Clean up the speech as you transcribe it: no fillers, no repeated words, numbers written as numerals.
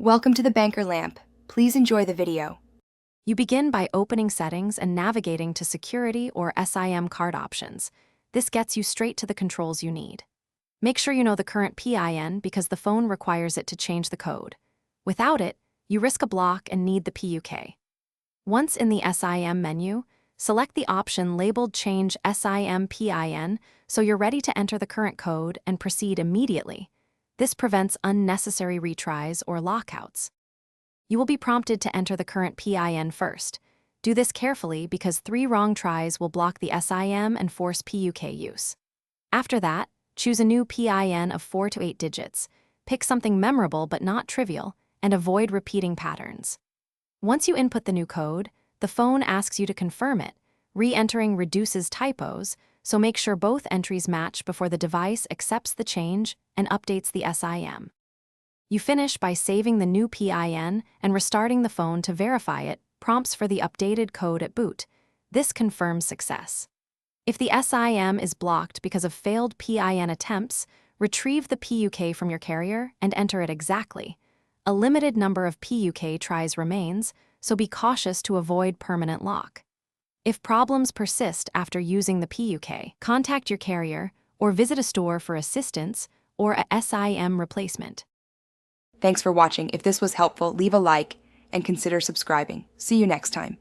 Welcome to the Banker Lamp. Please enjoy the video. You begin by opening Settings and navigating to Security or SIM card options. This gets you straight to the controls you need. Make sure you know the current PIN because the phone requires it to change the code. Without it, you risk a block and need the PUK. Once in the SIM menu, select the option labeled Change SIM PIN so you're ready to enter the current code and proceed immediately. This prevents unnecessary retries or lockouts. You will be prompted to enter the current PIN first. Do this carefully because 3 wrong tries will block the SIM and force PUK use. After that, choose a new PIN of 4 to 8 digits. Pick something memorable but not trivial, and avoid repeating patterns. Once you input the new code, the phone asks you to confirm it. Re-entering reduces typos, so make sure both entries match before the device accepts the change and updates the SIM. You finish by saving the new PIN and restarting the phone to verify it, prompts for the updated code at boot. This confirms success. If the SIM is blocked because of failed PIN attempts, retrieve the PUK from your carrier and enter it exactly. A limited number of PUK tries remains, so be cautious to avoid permanent lock. If problems persist after using the PUK, contact your carrier or visit a store for assistance or a SIM replacement. Thanks for watching. If this was helpful, leave a like and consider subscribing. See you next time.